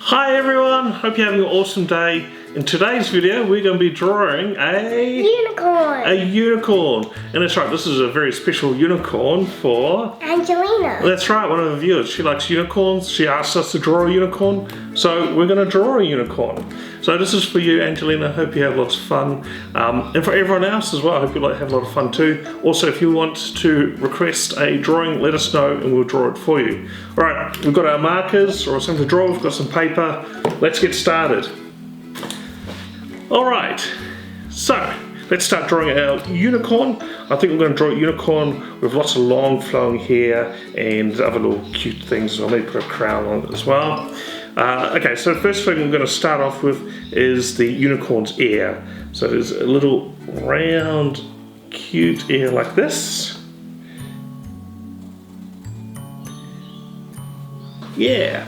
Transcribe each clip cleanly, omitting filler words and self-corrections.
Hi everyone, hope you're having an awesome day. In today's video we're going to be drawing a unicorn. And that's right, this is a very special unicorn for Angelina. That's right, one of the viewers. She likes unicorns. She asked us to draw a unicorn, so we're going to draw a unicorn. So this is for you, Angelina. Hope you have lots of fun, and for everyone else as well. I hope you have a lot of fun too. Also, if you want to request a drawing, let us know and we'll draw it for you. Alright, we've got our markers or something to draw. We've got some paper. Let's get started. Alright, so let's start drawing our unicorn. I think we're going to draw a unicorn with lots of long flowing hair and other little cute things. I'll maybe put a crown on it as well. Okay, so the first thing we're going to start off with is the unicorn's ear. So there's a little round, cute ear like this. Yeah,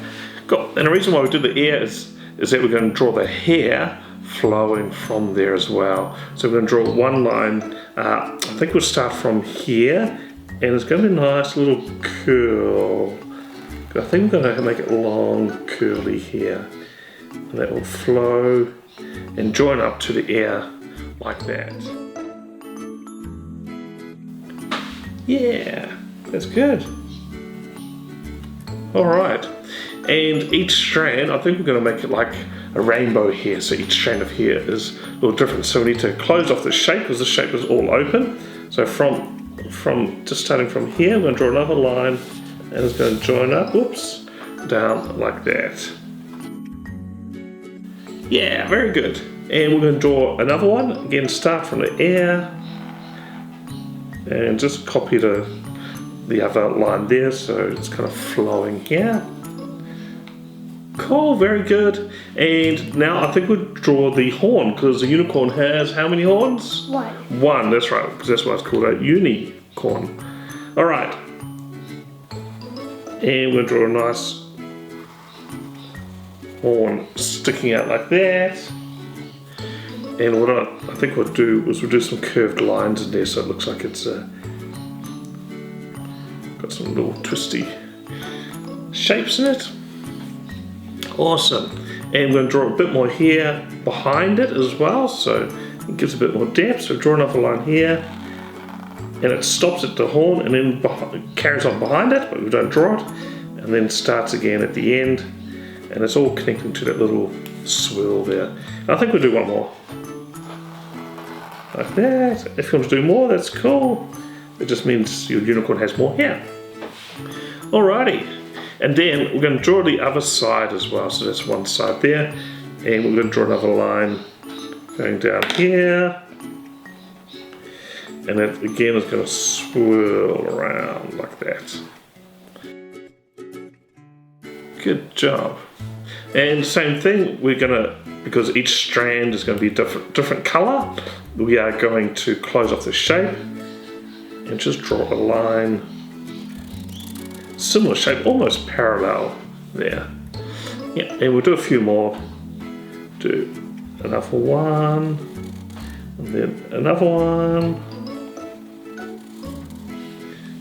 and the reason why we do the ear is that we're going to draw the hair flowing from there as well. So we're going to draw one line. I think we'll start from here, and it's going to be a nice little curl. I think we're going to make it long, curly here, and that will flow and join up to the ear like that. Yeah, that's good. All right, and each strand, I think we're going to make it like a rainbow here, so each strand of hair is a little different. So we need to close off the shape because the shape is all open. So from just starting from here, we're going to draw another line, and it's going to join up, whoops, down like that. Yeah, very good. And we're going to draw another one. Again, start from the ear, and just copy the other line there, so it's kind of flowing here. Cool, very good. And now I think we'll draw the horn, because the unicorn has how many horns? One, that's right, because that's why it's called a unicorn. All right. And we'll draw a nice horn sticking out like that. And what I think we'll do is we'll do some curved lines in there so it looks like it's got some little twisty shapes in it. Awesome. And we're going to draw a bit more here behind it as well, so it gives a bit more depth. So draw another line here, and it stops at the horn and then carries on behind it, but we don't draw it, and then starts again at the end, and it's all connecting to that little swirl there. And I think we'll do one more. Like that. If you want to do more, that's cool. It just means your unicorn has more hair. Alrighty. And then we're going to draw the other side as well. So that's one side there. And we're going to draw another line going down here. And that again is going to swirl around like that. Good job. And same thing, we're going to, because each strand is going to be different color, we are going to close off the shape and just draw a line. Similar shape, almost parallel there. Yeah, and we'll do a few more. Do another one, and then another one.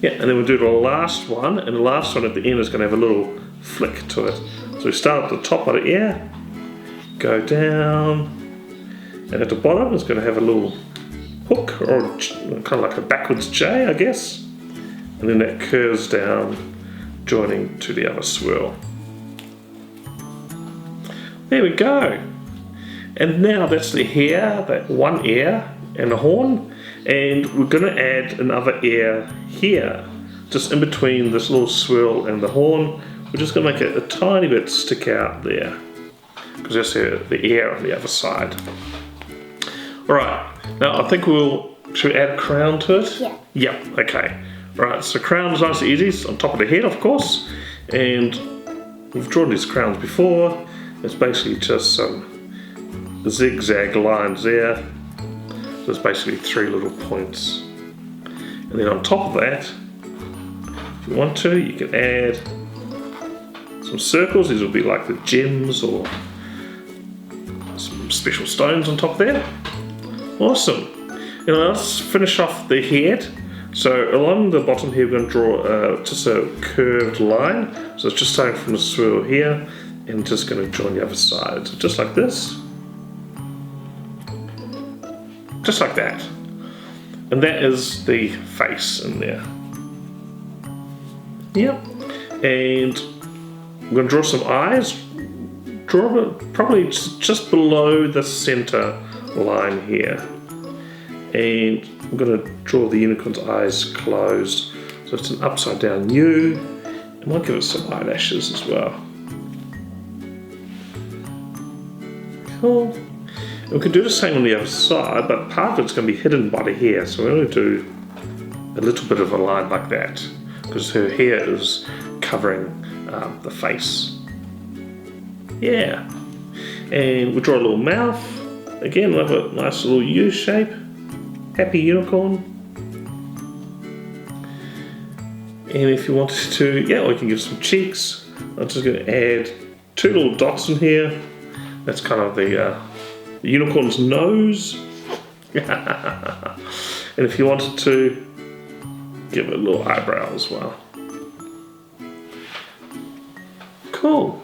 Yeah, and then we'll do the last one, and the last one at the end is going to have a little flick to it. So we start at the top of the ear, go down, and at the bottom it's going to have a little hook, or kind of like a backwards J, I guess. And then that curves down, joining to the other swirl. There we go. And now that's the hair, that one ear and the horn, and we're going to add another ear here, just in between this little swirl and the horn. We're just going to make it a tiny bit stick out there, because that's the ear on the other side. Alright, now I think should we add a crown to it? Yeah. Yep, okay. Right, so crown is nice and easy. It's on top of the head, of course, and we've drawn these crowns before. It's basically just some zigzag lines there. So it's basically 3 little points. And then on top of that, if you want to, you can add some circles. These will be like the gems or some special stones on top there. Awesome. And let's finish off the head. So along the bottom here we're going to draw just a curved line. So it's just starting from the swirl here, And just going to join the other side. So just like this. Just like that. And that is the face in there. Yep. And I'm going to draw some eyes. Draw it probably just below the center line here. And I'm going to draw the unicorn's eyes closed. So it's an upside down U. And I'll give it some eyelashes as well. Cool. And we can do the same on the other side, but part of it's going to be hidden by the hair. So we're going to do a little bit of a line like that, because her hair is covering the face. Yeah. And we'll draw a little mouth. Again, we'll have a nice little U shape. Happy unicorn. And if you wanted to, yeah, we can give some cheeks. I'm just going to add 2 little dots in here. That's kind of the unicorn's nose. And if you wanted to, give it a little eyebrow as well. Cool.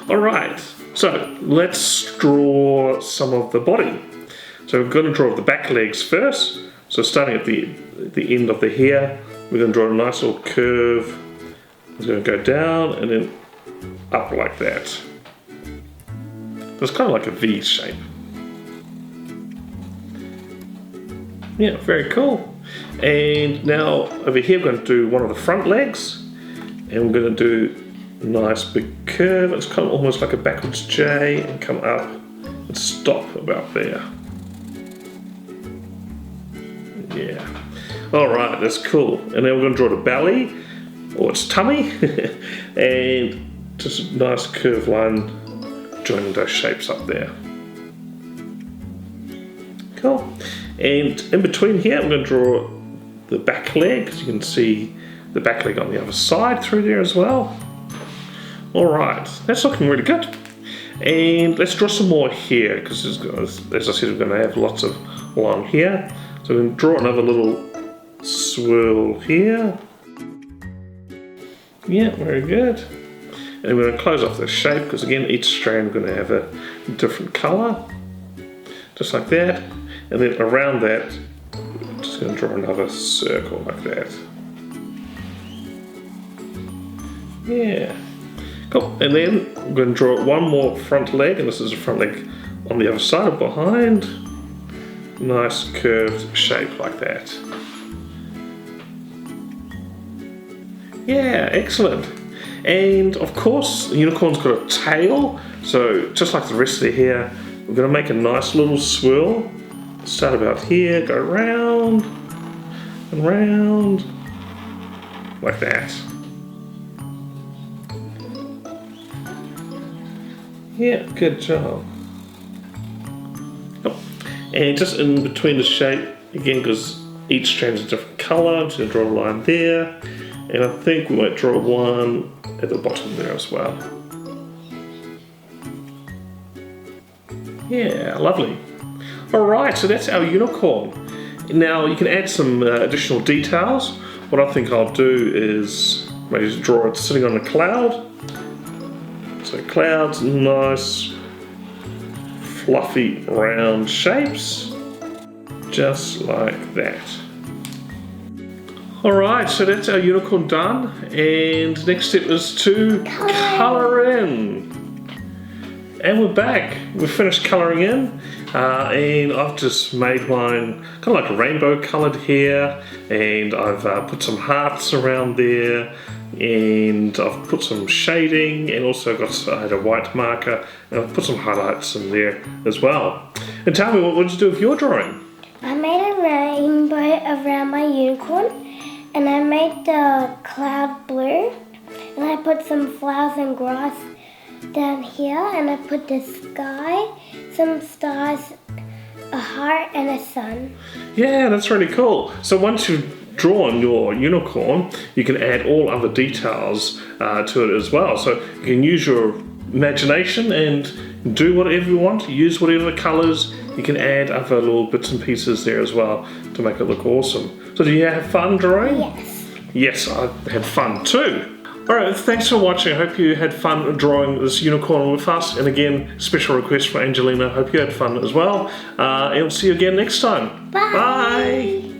Alright, so let's draw some of the body. So we're going to draw the back legs first. So starting at the end of the hair, we're going to draw a nice little curve. It's going to go down and then up like that. So it's kind of like a V shape. Yeah, very cool. And now over here we're going to do one of the front legs. And we're going to do a nice big curve. It's kind of almost like a backwards J, and come up and stop about there. Yeah. Alright, that's cool. And then we're going to draw the belly, or its tummy, and just a nice curved line joining those shapes up there. Cool. And in between here, I'm going to draw the back leg, because you can see the back leg on the other side through there as well. Alright, that's looking really good. And let's draw some more here, because as I said, we're going to have lots of long hair. So we're going to draw another little swirl here. Yeah, very good. And we're going to close off the shape, because again, each strand we're going to have a different colour. Just like that. And then around that, I'm just going to draw another circle like that. Yeah. Cool. And then I'm going to draw one more front leg, and this is a front leg on the other side or behind. Nice curved shape like that. Yeah, excellent. And of course, the unicorn's got a tail, so just like the rest of the hair, we're going to make a nice little swirl. Start about here, go round and round, like that. Yeah, good job. Oh. And just in between the shape, again, because each strand is a different colour, I'm just going to draw a line there. And I think we might draw one at the bottom there as well. Yeah, lovely. Alright, so that's our unicorn. Now you can add some additional details. What I think I'll do is maybe just draw it sitting on a cloud. So clouds, nice, fluffy, round shapes. Just like that. Alright, so that's our unicorn done. And next step is to colour in. And we're back. We've finished colouring in. And I've just made mine kind of like a rainbow coloured here, and I've put some hearts around there, and I've put some shading, and also I had a white marker, and I've put some highlights in there as well. And tell me, what did you do with your drawing? I made a rainbow around my unicorn, and I made the cloud blue, and I put some flowers and grass down here, and I put the sky, some stars, a heart, and a sun. Yeah, that's really cool. So once you've drawn your unicorn, you can add all other details to it as well. So you can use your imagination and do whatever you want, use whatever colours. You can add other little bits and pieces there as well to make it look awesome. So do you have fun drawing? Yes. Yes, I had fun too. Alright, thanks for watching. I hope you had fun drawing this unicorn with us. And again, special request for Angelina. Hope you had fun as well. And we'll see you again next time. Bye. Bye.